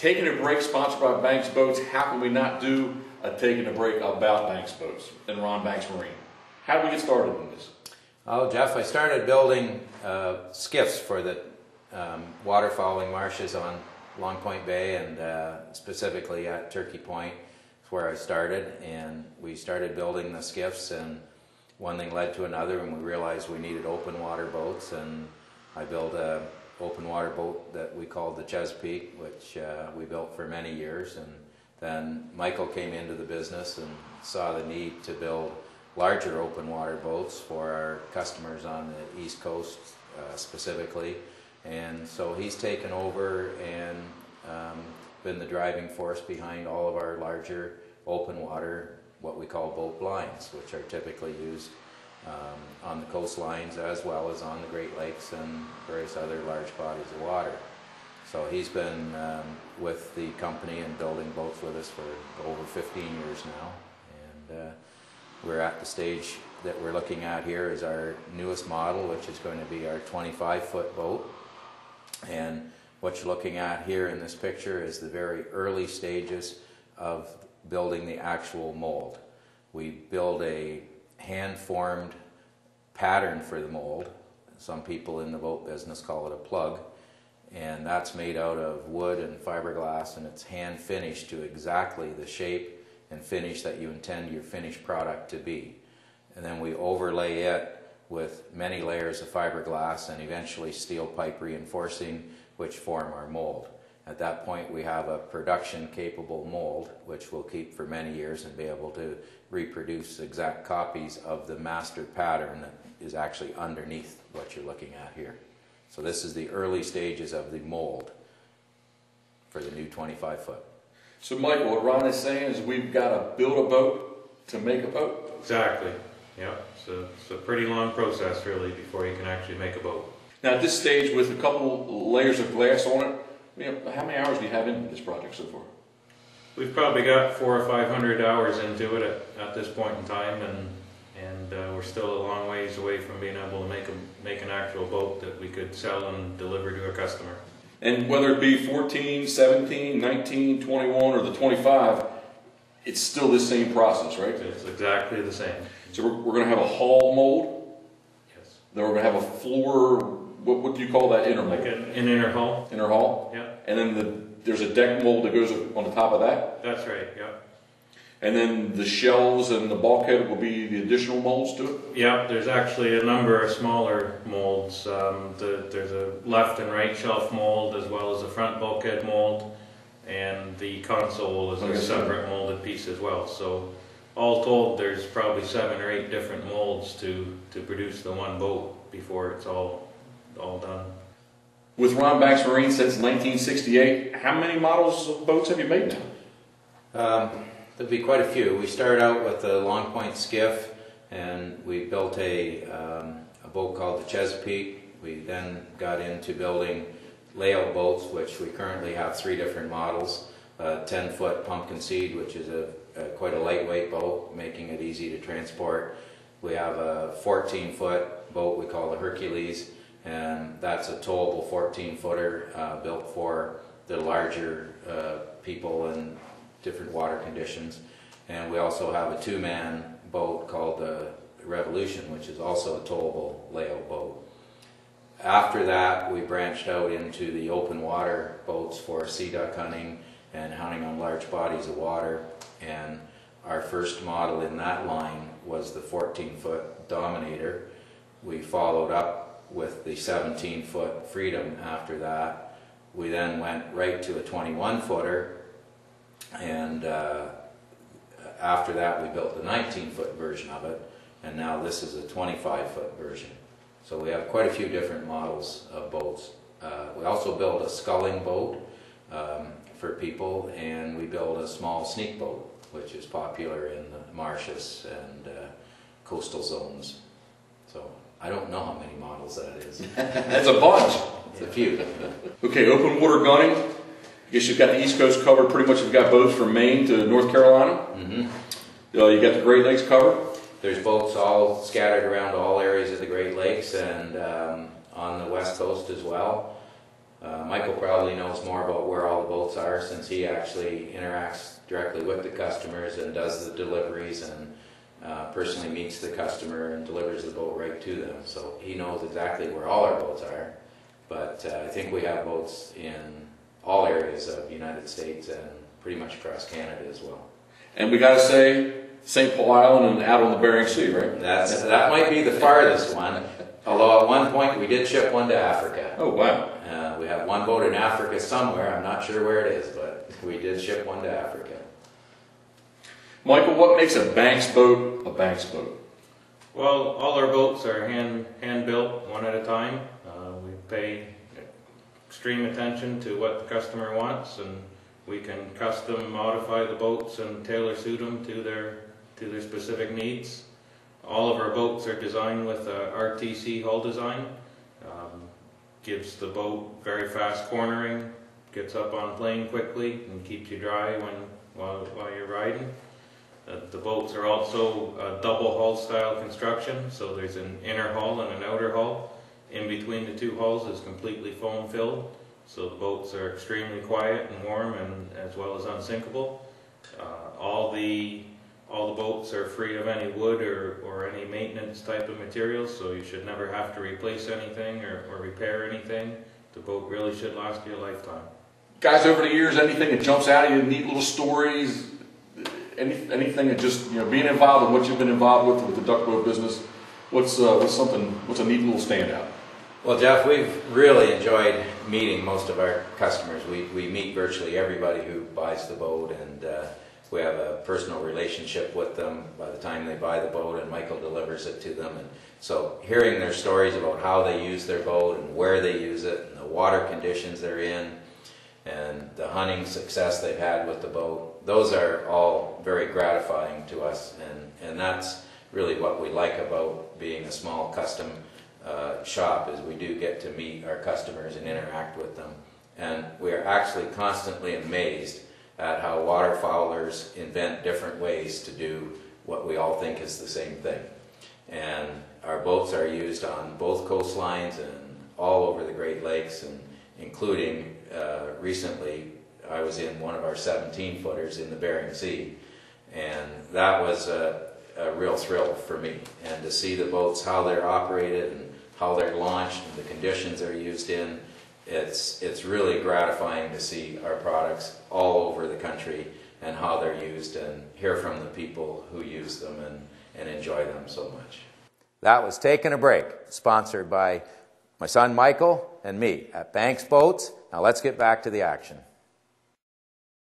Taking a break sponsored by Banks Boats. How can we not do a taking a break about Banks Boats and Ron Banks Marine? How did we get started in this? Oh, Jeff, I started building skiffs for the waterfowling marshes on Long Point Bay and specifically at Turkey Point. That's where I started, and we started building the skiffs, and one thing led to another, and we realized we needed open water boats, and I built a open water boat that we called the Chesapeake, which we built for many years. And then Michael came into the business and saw the need to build larger open water boats for our customers on the East Coast specifically. And so he's taken over and been the driving force behind all of our larger open water, what we call boat blinds, which are typically used on the coastlines as well as on the Great Lakes and various other large bodies of water. So he's been with the company and building boats with us for over 15 years now. And we're at the stage that we're looking at here is our newest model, which is going to be our 25-foot boat. And what you're looking at here in this picture is the very early stages of building the actual mold. We build a hand-formed pattern for the mold. Some people in the boat business call it a plug, and that's made out of wood and fiberglass, and it's hand finished to exactly the shape and finish that you intend your finished product to be. And then we overlay it with many layers of fiberglass and eventually steel pipe reinforcing, which form our mold. At that point, we have a production capable mold, which we'll keep for many years and be able to reproduce exact copies of the master pattern that is actually underneath what you're looking at here. So this is the early stages of the mold for the new 25-foot. So Michael, what Ron is saying is we've got to build a boat to make a boat? Exactly. Yeah, so it's a pretty long process really before you can actually make a boat. Now at this stage, with a couple layers of glass on it, how many hours do you have into this project so far? We've probably got 400 or 500 hours into it at this point in time, and we're still a long ways away from being able to make an actual boat that we could sell and deliver to a customer. And whether it be 14, 17, 19, 21, or the 25, it's still the same process, right? It's exactly the same. So we're going to have a hull mold. Yes. Then we're going to have a floor. What do you call that inner mold? Like an inner hull. Inner hull. Yeah. And then there's a deck mold that goes on the top of that. That's right. Yeah. And then the shells and the bulkhead will be the additional molds to it? Yeah, there's actually a number of smaller molds. There's a left and right shelf mold as well as a front bulkhead mold, and the console is a separate molded piece as well. So all told, there's probably 7 or 8 different molds to produce the one boat before it's all done. With Ron Banks Marine since 1968, how many models of boats have you made now? There'll be quite a few. We started out with the Long Point skiff, and we built a boat called the Chesapeake. We then got into building layout boats, which we currently have 3 different models. 10-foot pumpkin seed, which is quite a lightweight boat, making it easy to transport. We have a 14-foot boat we call the Hercules, and that's a towable 14-footer built for the larger people in different water conditions. And we also have a 2-man boat called the Revolution, which is also a towable layout boat. After that, we branched out into the open water boats for sea duck hunting and hunting on large bodies of water. And our first model in that line was the 14-foot Dominator. We followed up with the 17-foot Freedom after that. We then went right to a 21-footer, and after that we built the 19-foot version of it, and now this is a 25-foot version. So we have quite a few different models of boats. We also build a sculling boat for people, and we build a small sneak boat, which is popular in the marshes and coastal zones. So I don't know how many models that is. That's a bunch. It's a few. Okay, open water gunning. I guess you've got the East Coast covered. Pretty much you've got boats from Maine to North Carolina. Mm-hmm. You got the Great Lakes covered. There's boats all scattered around all areas of the Great Lakes and on the West Coast as well. Michael probably knows more about where all the boats boats are, since he actually interacts directly with the customers and does the deliveries and personally meets the customer and delivers the boat right to them. So he knows exactly where all our boats are. But I think we have boats in all areas of the United States and pretty much across Canada as well. And we got to say, St. Paul Island and out on the Bering Sea, right? That might be the farthest one. Although at one point we did ship one to Africa. Oh, wow. We have one boat in Africa somewhere. I'm not sure where it is, but we did ship one to Africa. Michael, what makes a Banks boat a Banks boat? Well, all our boats are hand built, one at a time. We pay extreme attention to what the customer wants, and we can custom modify the boats and tailor suit them to their specific needs. All of our boats are designed with a RTC hull design. Gives the boat very fast cornering, gets up on plane quickly, and keeps you dry while you're riding. The boats are also a double hull style construction, so there's an inner hull and an outer hull. In between the two hulls is completely foam filled, so the boats are extremely quiet and warm, and as well as unsinkable. All the boats are free of any wood or any maintenance type of materials, so you should never have to replace anything or repair anything. The boat really should last you a lifetime. Guys, over the years, anything that jumps out at you, neat little stories, anything that just, being involved in what you've been involved with the duck boat business, what's a neat little standout? Well, Jeff, we've really enjoyed meeting most of our customers. We meet virtually everybody who buys the boat, and we have a personal relationship with them by the time they buy the boat, and Michael delivers it to them. And so hearing their stories about how they use their boat and where they use it and the water conditions they're in and the hunting success they've had with the boat, those are all very gratifying to us, and that's really what we like about being a small custom shop, is we do get to meet our customers and interact with them. And we are actually constantly amazed at how waterfowlers invent different ways to do what we all think is the same thing. And our boats are used on both coastlines and all over the Great Lakes, and including recently I was in one of our 17-footers in the Bering Sea, and that was a real thrill for me. And to see the boats, how they're operated and how they're launched and the conditions they're used in, it's really gratifying to see our products all over the country and how they're used, and hear from the people who use them and enjoy them so much. That was Taking a Break, sponsored by my son Michael and me at Banks Boats. Now let's get back to the action.